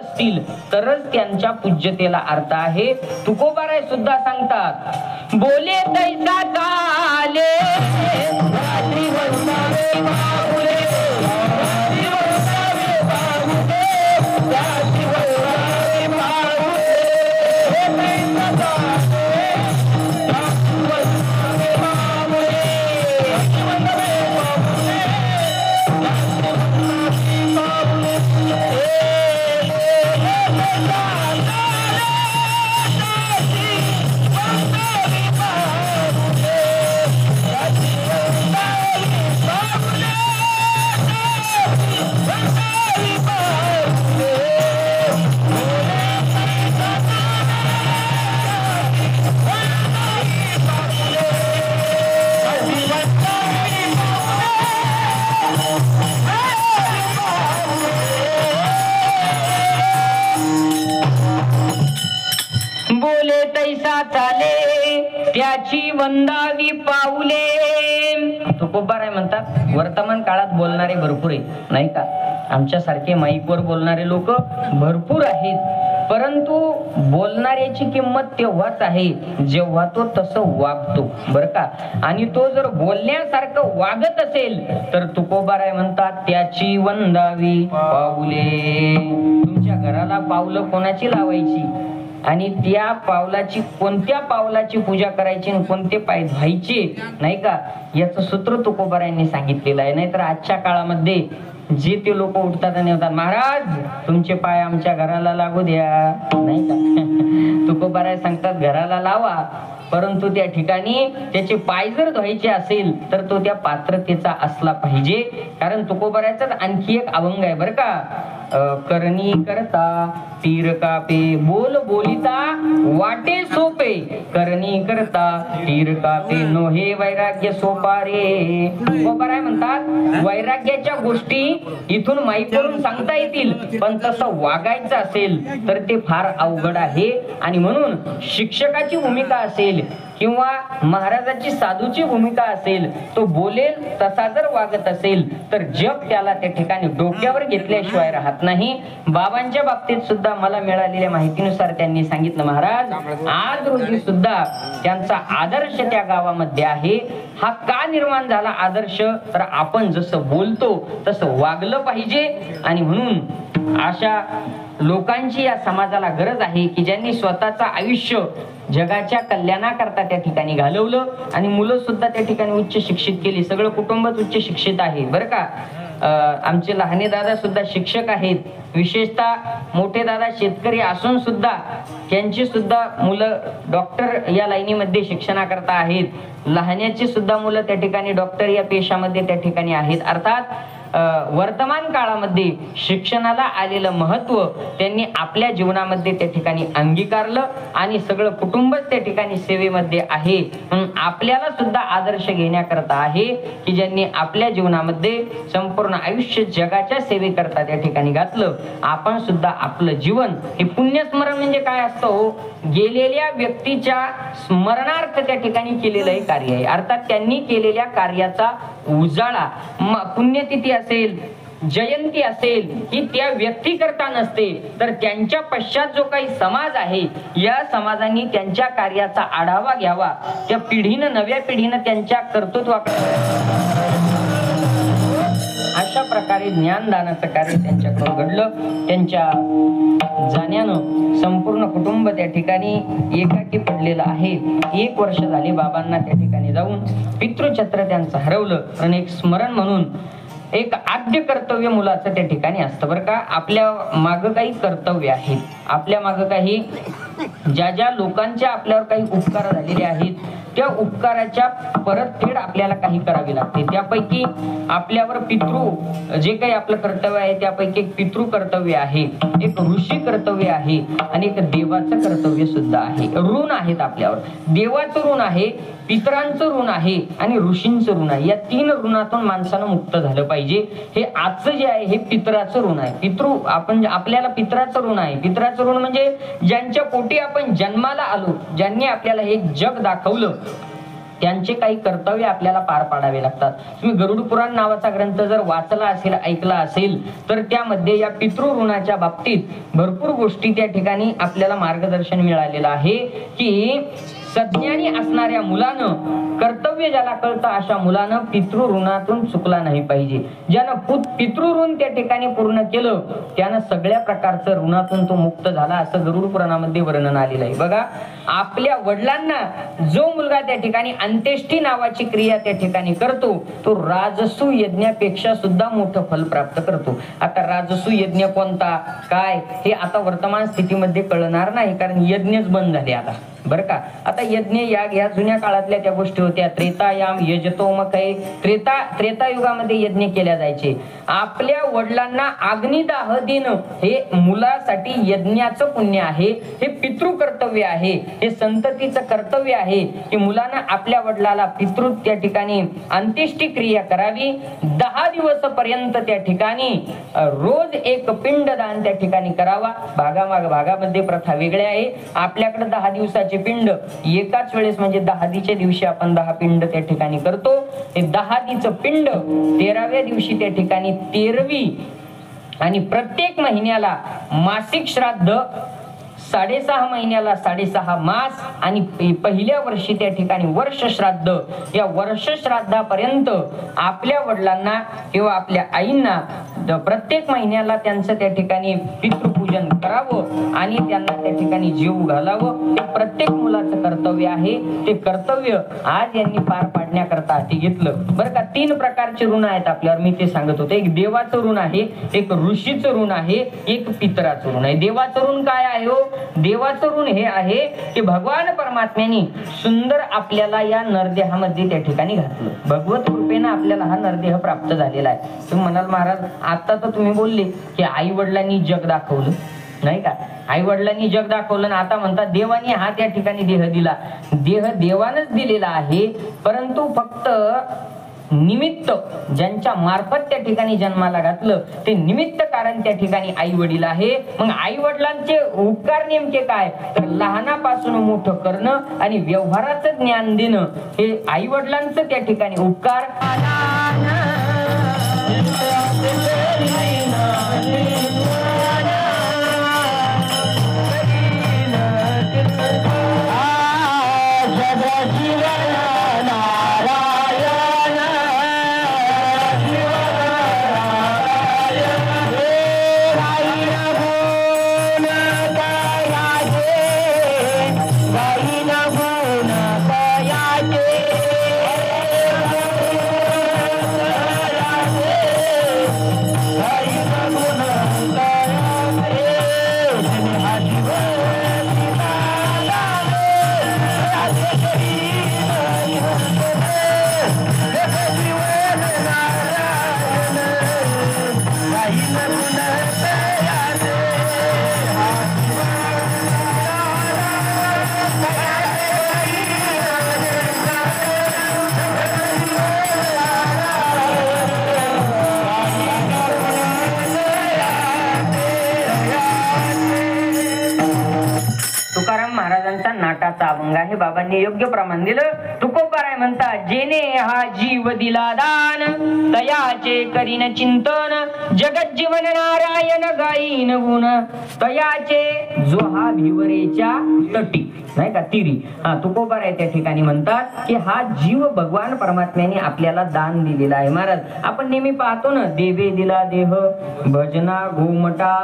असतील तरच त्यांच्या पूज्यतेला अर्थ आहे. तुकोबाराय सुद्धा सांगतात, बोले तैसा चाले त्याची वंदावी पाऊले. तुकोबाराय म्हणतात, वर्तमान काळात बोलणारे भरपूर आहे, नाही का? आमच्यासारखे माईकवर बोलणारे लोक भरपूर आहेत, परंतु बोलणाऱ्याची किंमत तेव्हाच आहे जेव्हा तो तसं वागतो, बरं का? आणि तो जर बोलण्यासारखं वागत असेल तर तुकोबाराय म्हणतात, त्याची वंदावी पाऊले. तुमच्या घराला पावलं कोणाची लावायची आणि त्या पावलाची, कोणत्या पावलाची पूजा करायची आणि कोणते पाय धुवायचे, नाही का? याचं सूत्र तुकोबारायांनी सांगितलेलं आहे. नाहीतर आजच्या काळामध्ये जे ते लोक उठतात आणि म्हणतात, महाराज तुमचे पाय आमच्या घराला लागू द्या, नाही का? तुकोबाराय सांगतात, घराला लावा, परंतु त्या ठिकाणी त्याचे पाय जर धुवायचे असेल तर तो त्या पात्रतेचा असला पाहिजे. कारण तुकोबारायचा आणखी एक अभंग आहे, बरं का? करणी करता तीर कापे, बोल बोलिता वाटे सोपे, करणी करता तीर कापे, नोहे वैराग्य सोपा रे. तुकोबाराय म्हणतात, वैराग्याच्या गोष्टी इथून माईक करून सांगता येतील, पण तसं वागायचं असेल तर ते फार अवघड आहे. आणि म्हणून शिक्षकाची भूमिका असेल किंवा महाराजाची साधूची भूमिका असेल, तो बोलेल तसा जर वागत असेल तर जग त्याला त्या ठिकाणी डोक्यावर घेतल्याशिवाय राहत नाही. बाबांच्या बाबतीत सुद्धा मला मिळालेल्या माहितीनुसार त्यांनी सांगितलं, महाराज आज रोजी सुद्धा त्यांचा आदर्श त्या गावामध्ये आहे. हा का निर्माण झाला आदर्श? तर आपण जसं बोलतो तसं वागलं पाहिजे. आणि म्हणून अशा लोकांची या समाजाला गरज आहे की ज्यांनी स्वतःचं आयुष्य जगाच्या कल्याणाकरता त्या ठिकाणी घालवलं आणि मुलं सुद्धा त्या ठिकाणी उच्च शिक्षित केली. सगळं कुटुंबच उच्च शिक्षित आहे, बरं का? आमचे लहाने दादा सुद्धा शिक्षक आहेत, विशेषतः मोठे दादा शेतकरी असून सुद्धा त्यांची सुद्धा मुलं डॉक्टर या लाईनीमध्ये शिक्षणाकरता आहेत. लहान्याची सुद्धा मुलं त्या ठिकाणी डॉक्टर या पेशामध्ये त्या ठिकाणी आहेत. अर्थात वर्तमान काळामध्ये शिक्षणाला आलेलं महत्व त्यांनी आपल्या जीवनामध्ये त्या ठिकाणी अंगीकारलं आणि सगळं कुटुंबच त्या ठिकाणी सेवेमध्ये आहे. म्हणून आपल्याला सुद्धा आदर्श घेण्याकरता आहे की ज्यांनी आपल्या जीवनामध्ये संपूर्ण आयुष्य जगाच्या सेवेकरता त्या ठिकाणी घातलं. आपण सुद्धा आपलं जीवन हे पुण्यस्मरण म्हणजे काय असतं हो? गेलेल्या व्यक्तीच्या स्मरणार्थ त्या ठिकाणी केलेलं हे कार्य आहे. अर्थात त्यांनी केलेल्या कार्याचा उजाळा, पुण्यतिथी असेल, जयंती असेल, ही त्या व्यक्ती करता नसते, तर त्यांच्या पश्चात जो काही समाज आहे या समाजाने त्यांच्या कार्याचा आढावा घ्यावा. त्या पिढीनं, नव्या पिढीनं त्यांच्या कर्तृत्वाकडे अशा प्रकारे ज्ञानदानाचं कार्य त्यांच्याकडून घडलं. त्यांच्या जाण्यानं संपूर्ण कुटुंब त्या ठिकाणी एकाकी पडलेलं आहे. 1 वर्ष झाले बाबांना त्या ठिकाणी जाऊन. पितृछत्र त्यांचं हरवलं आणि एक स्मरण म्हणून एक आद्य कर्तव्य मुलाचं त्या ठिकाणी असतं, बरं का? आपल्या मागं काही कर्तव्य आहेत, आपल्या मागं काही ज्या ज्या लोकांच्या आपल्यावर काही उपकार झालेले आहेत त्या उपकाराच्या परतफेड आपल्याला काही करावी लागते. त्यापैकी आपल्यावर पितृ जे काही आपलं कर्तव्य आहे त्यापैकी एक पितृ कर्तव्य आहे, एक ऋषी कर्तव्य आहे आणि एक देवाचं कर्तव्य सुद्धा आहे. ऋण आहेत आपल्यावर. देवाचं ऋण आहे, पितरांचं ऋण आहे आणि ऋषींचं ऋण आहे. या 3 ऋणातून माणसानं मुक्त झालं पाहिजे. हे आजचं जे आहे हे पितराचं ऋण आहे. पितृ आपण आपल्याला पितराचं ऋण आहे. पितराचं ऋण म्हणजे ज्यांच्या पोटी आपण जन्माला आलो, ज्यांनी आपल्याला हे जग दाखवलं, त्यांचे काही कर्तव्य आपल्याला पार पाडावे लागतात. तुम्ही गरुड पुराण नावाचा ग्रंथ जर वाचला असेल, ऐकला असेल, तर त्यामध्ये या पितृऋणाच्या बाबतीत भरपूर गोष्टी त्या ठिकाणी आपल्याला मार्गदर्शन मिळालेलं आहे की सज्ञानी असणाऱ्या मुलानं, कर्तव्य ज्याला कळतं अशा मुलानं पितृऋणातून चुकला नाही पाहिजे. ज्यानं पितृऋण त्या ठिकाणी पूर्ण केलं त्यानं सगळ्या प्रकारचं ऋणातून तो मुक्त झाला, असं गरुड पुराणामध्ये वर्णन आलेलं आहे. बघा, आपल्या वडिलांना जो मुलगा त्या ठिकाणी अंत्येष्टी नावाची क्रिया त्या ठिकाणी करतो तो राजसू यज्ञापेक्षा सुद्धा मोठं फल प्राप्त करतो. आता राजसू यज्ञ कोणता काय हे आता वर्तमान स्थितीमध्ये कळणार नाही, कारण यज्ञच बंद झाले आता, बरं का. आता यज्ञ याग या जुन्या काळातल्या त्या गोष्टी होत्या. त्रेतायाम यजतोमकै, त्रेता युगामध्ये यज्ञ केल्या जायचे. आपल्या वडिलांना अग्निदाह देणं हे मुलासाठी यज्ञाचं पुण्य आहे, हे पितृ कर्तव्य आहे, हे संततीचं कर्तव्य आहे की मुलांना आपल्या वडिलाला पितृ त्या ठिकाणी अंत्येष्टी क्रिया करावी. 10 दिवसापर्यंत त्या ठिकाणी रोज एक पिंडदान त्या ठिकाणी करावा. भागामध्ये प्रथा वेगळ्या आहे. आपल्याकडे 10 दिवसाचे पिंड एकाच वेळेस म्हणजे 10 दिवशी आपण 10 पिंड त्या ठिकाणी करतो. हे 10 पिंड 13व्या दिवशी त्या ठिकाणी 13वी आणि प्रत्येक महिन्याला मासिक श्राद्ध, 6.5 महिन्याला 6.5 मास आणि पहिल्या वर्षी त्या ठिकाणी वर्ष श्राद्ध. या वर्ष श्राद्धापर्यंत आपल्या वडिलांना किंवा आपल्या आईंना प्रत्येक महिन्याला त्यांचं त्या ठिकाणी पितृपूजन करावं आणि त्यांना त्या ठिकाणी जीव घालावं. हे प्रत्येक मुलाचं कर्तव्य आहे. ते कर्तव्य आज यांनी पार पाडण्याकरता हाती घेतलं, बरं का. 3 प्रकारचे ऋण आहेत आपल्यावर, मी ते सांगत होते. एक देवाचं ऋण आहे, एक ऋषीचं ऋण आहे, एक पितराचं ऋण आहे. देवाचं ऋण काय आहे हो? देवाचं ऋण हे आहे की भगवान परमात्म्याने सुंदर आपल्याला या नरदेहामध्ये त्या ठिकाणी घातलं. भगवत कृपेनं आपल्याला हा नरदेह प्राप्त झालेला आहे. तुम्ही म्हणाल महाराज आता तर तुम्ही बोलले की आई वडिलांनी जग दाखवलं, नाही का? आई वडिलांनी जग दाखवलं ना आता म्हणतात देवाने हा त्या ठिकाणी देह दिला. देह देवानच दिलेला आहे, परंतु फक्त निमित्त ज्यांच्या मार्फत त्या ठिकाणी जन्माला घातलं ते निमित्त कारण त्या ठिकाणी आई वडील आहे. मग आई वडिलांचे उपकार नेमके काय? तर लहानापासून मोठं करणं आणि व्यवहाराचं ज्ञान देणं हे आई वडिलांचं त्या ठिकाणी उपकार. महाराजांचा नाटाचा अभंग आहे. बाबांनी योग्य प्रमाण दिलं. तुकोबाराय म्हणतात जेने हा जीव दिला दान तयाचे करीन चिंतन जगत जीवन नारायण गाईन गुण तयाचे जो हा भिवरेच्या तटी, नाही का, तीरी. तुकोबाराय त्या ठिकाणी म्हणतात की हा जीव भगवान परमात्म्याने आपल्याला दान दिलेला आहे. महाराज आपण नेहमी पाहतो ना, देवे दिला देह भजना घुमटा.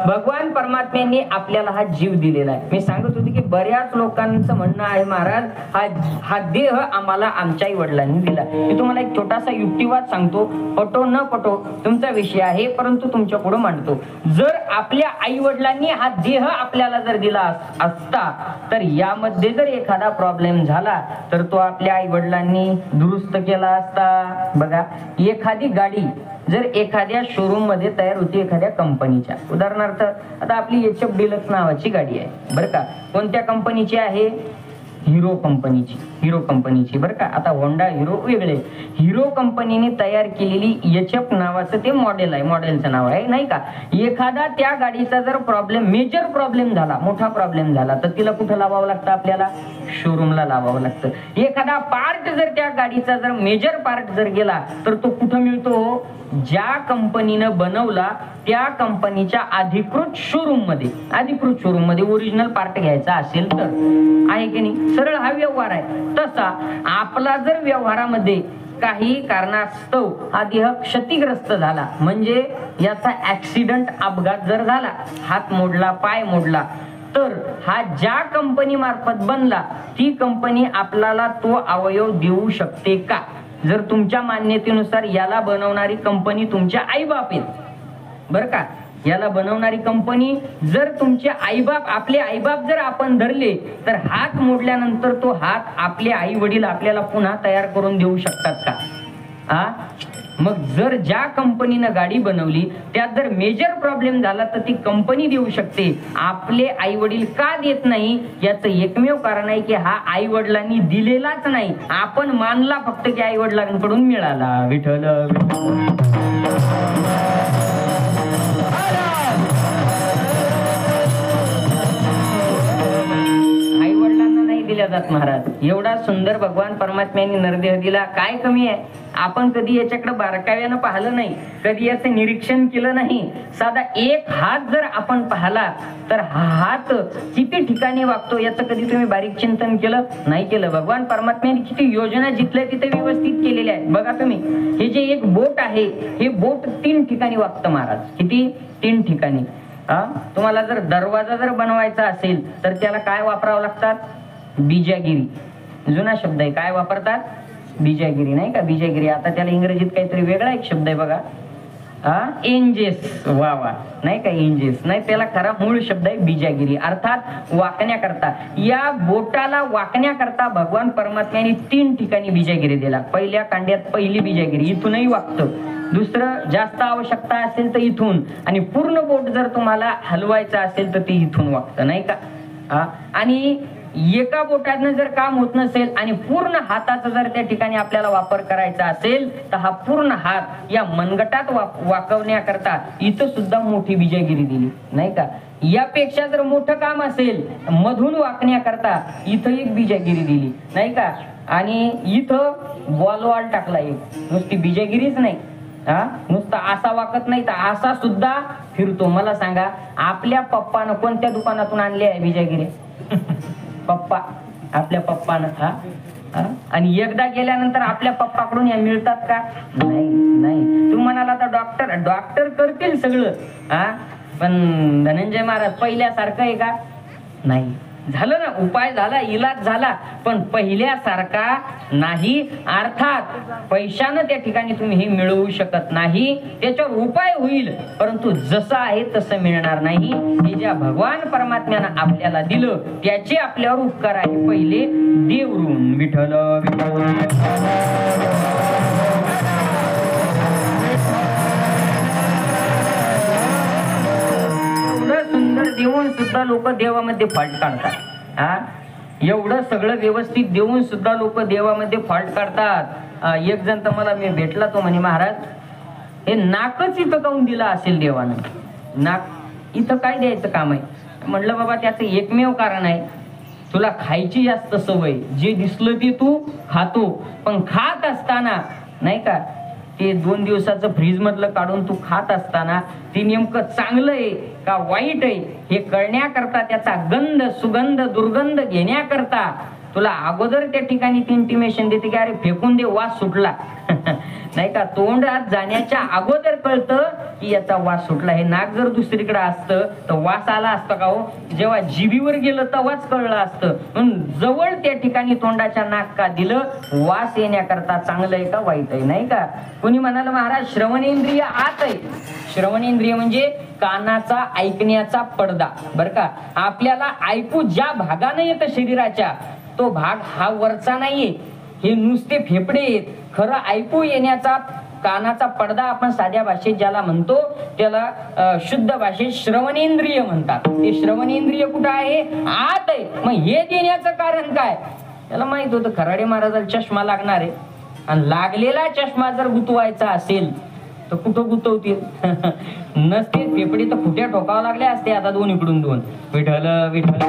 भगवान परमात्म्याने आपल्याला हा जीव दिलेला आहे. मी सांगत होते की बऱ्याच लोकांचं म्हणणं आहे महाराज हा देह आम्हाला आमच्या आई वडिलांनी दिला. मी तुम्हाला एक छोटासा युक्तिवाद सांगतो, पटो न पटो तुमचा विषय आहे, परंतु तुमच्या पुढे मांडतो. जर आपल्या आई वडिलांनी हा देह आपल्याला जर दिला असता तर यामध्ये जर एखादा प्रॉब्लेम झाला तर तो आपल्या आई वडिलांनी दुरुस्त केला असता. बघा, एखादी गाडी जर एखाद्या शोरूम मध्ये तयार होती, एखाद्या कंपनीच्या, उदाहरणार्थ आता आपली HF डिलक्स नावाची गाडी आहे, बरं का. कोणत्या कंपनीची आहे? हिरो कंपनीची. हिरो कंपनीची बरं का. आता होंडा हिरो वेगळे. हिरो कंपनीने तयार केलेली एचएफ नावाचं ते मॉडेल आहे, मॉडेलचं नाव आहे नाही का. एखादा त्या गाडीचा जर प्रॉब्लेम, मेजर प्रॉब्लेम झाला, मोठा प्रॉब्लेम झाला, तर तिला कुठं लावावं लागतं आपल्याला? शोरूमला लावावं लागतं. एखादा पार्ट जर त्या गाडीचा जर मेजर पार्ट जर गेला तर तो कुठं मिळतो? ज्या कंपनीनं बनवला त्या कंपनीच्या अधिकृत शोरूम मध्ये ओरिजिनल पार्ट घ्यायचा असेल तर. आहे की नाही? सरळ हा व्यवहार आहे. तसा आपला जर व्यवहारामध्ये काही कारणास्तव हा देह क्षतिग्रस्त झाला, म्हणजे याचा ऍक्सिडेंट, अपघात जर झाला, हात मोडला, पाय मोडला, तर हा ज्या कंपनी मार्फत बनला ती कंपनी आपल्याला तो अवयव देऊ शकते का? जर तुमच्या मान्यतेनुसार याला बनवणारी कंपनी तुमच्या आईबाप आहेत बर का, याला बनवणारी कंपनी जर तुमचे आईबाप, आपले आईबाप जर आपण धरले, तर हात मोडल्यानंतर तो हात आपले आई वडील आपल्याला पुन्हा तयार करून देऊ शकतात का? मग जर ज्या कंपनीनं गाडी बनवली त्यात जर मेजर प्रॉब्लेम झाला तर ती कंपनी देऊ शकते, आपले आई वडील का देत नाही? याचं एकमेव कारण आहे की हा आई वडिलांनी दिलेलाच नाही, आपण मानला फक्त की आई वडिलांकडून मिळाला. विठ्ठल आई वडिलांना नाही दिल्या जात महाराज. एवढा सुंदर भगवान परमात्म्याने नरदेह दिला, काय कमी आहे? आपण कधी याच्याकडे बारकाव्यानं पाहिलं नाही, कधी याचं निरीक्षण केलं नाही. साधा एक हात जर आपण पाहिला तर हा हात किती ठिकाणी वागतो याचं कधी तुम्ही बारीक चिंतन केलं? नाही केलं. भगवान परमात्म्याने किती योजना जिथल्या तिथे व्यवस्थित केलेल्या आहेत. बघा तुम्ही, हे जे एक बोट आहे, हे बोट 3 ठिकाणी वागतं महाराज. किती? 3 ठिकाणी. तुम्हाला जर दरवाजा जर बनवायचा असेल तर त्याला काय वापरावं लागतात? बिजागिरी. जुना शब्द आहे. काय वापरतात? बिजागिरी नाही का. बिजागिरी. आता त्याला इंग्रजीत काहीतरी वेगळा एक शब्द आहे बघा, एंजेस. वा नाही का, एंजेस नाही, त्याला खरा मूळ शब्द आहे बिजागिरी, अर्थात वाकण्याकरता. या बोटाला वाकण्याकरता भगवान परमात्म्याने 3 ठिकाणी बिजागिरी दिला. पहिल्या कांड्यात पहिली बिजागिरी, इथूनही वागतं. दुसरं, जास्त आवश्यकता असेल तर इथून, आणि पूर्ण बोट जर तुम्हाला हलवायचं असेल तर ते इथून वागतं नाही का. आणि एका बोटातनं जर काम होत नसेल आणि पूर्ण हाताचा जर त्या ठिकाणी आपल्याला वापर करायचा असेल तर हा पूर्ण हात या मनगटात वाकवण्याकरता इथं सुद्धा मोठी बिजागिरी दिली नाही का. यापेक्षा जर मोठं काम असेल मधून वाकण्याकरता इथं एक बिजागिरी दिली नाही का. आणि इथं बॉलवॉल टाकला एक. नुसती बिजागिरीच नाही, नुसता असा वाकत नाही तर असा सुद्धा फिरतो. मला सांगा, आपल्या पप्पानं कोणत्या दुकानातून आणली आहे बिजागिरी? पप्पा, आपल्या पप्पानं. आणि एकदा गेल्यानंतर आपल्या पप्पाकडून या मिळतात का? नाही. तू म्हणाला तर डॉक्टर करतील सगळं, पण धनंजय महाराज पहिल्यासारखं आहे का? नाही. झालं ना, उपाय झाला, इलाज झाला, पण पहिल्यासारखा नाही. अर्थात पैशानं त्या ठिकाणी तुम्ही हे मिळवू शकत नाही, त्याच्यावर उपाय होईल, परंतु जसं आहे तसं मिळणार नाही. हे ज्या भगवान परमात्म्यानं आपल्याला दिलं त्याचे आपल्यावर उपकार आहे. पहिले देवरून. विठ्ठल देऊन सुद्धा लोक देवामध्ये फॉल्ट काढतात. एवढं सगळं व्यवस्थित देऊन सुद्धा लोक देवामध्ये फॉल्ट काढतात. एक जण तर मला मी भेटला, तो म्हणे महाराज हे नाकच इथं काऊन दिला असेल देवानं? नाक इथं काय द्यायचं काम आहे? म्हटलं बाबा त्याचं एकमेव कारण आहे, तुला खायची जास्त सवय, जे दिसलं ते तू खातो, पण खात असताना नाही का ते 2 दिवसाचं फ्रीज मधलं काढून तू खात असताना ते नेमकं चांगलं आहे का वाईट आहे हे कळण्याकरता, त्याचा गंध, सुगंध, दुर्गंध घेण्याकरता तुला अगोदर त्या ठिकाणी ती इंटिमेशन देते की अरे फेकून दे, वास सुटला. नाही का, तोंडात जाण्याच्या अगोदर कळतं की याचा वास सुटला. हे नाक जर दुसरीकडे असतं तर वास आला असता का हो? जेव्हा जिभीवर गेलं तेव्हाच कळलं असतं. म्हणून जवळ त्या ठिकाणी तोंडाच्या नाक का दिलं? वास येण्याकरता चांगलं आहे का वाईट आहे नाही का. कोणी म्हणालं महाराज श्रवणेंद्रिय आत आहे. श्रवणेंद्रिय म्हणजे कानाचा ऐकण्याचा पडदा बर का. आपल्याला ऐकू ज्या भागाने येतं शरीराच्या तो भाग हा वरचा नाहीये, हे नुसते फेफडे आहेत. खरं ऐकू येण्याचा कानाचा पडदा आपण साध्या भाषेत ज्याला म्हणतो त्याला शुद्ध भाषेत श्रवणेंद्रिय म्हणतात. ते श्रवणेंद्रिय कुठं आहे? आत आहे. मग हे देण्याचं कारण काय? त्याला माहित होतं खराडे महाराजाला चष्मा लागणार आहे आणि लागलेला चष्मा जर गुतवायचा असेल तर कुठं गुतवतील नसते फेफडी तर फुट्या ठोकावं लागल्या असते आता दोन इकडून दोन विठ्ठल विठ्ठल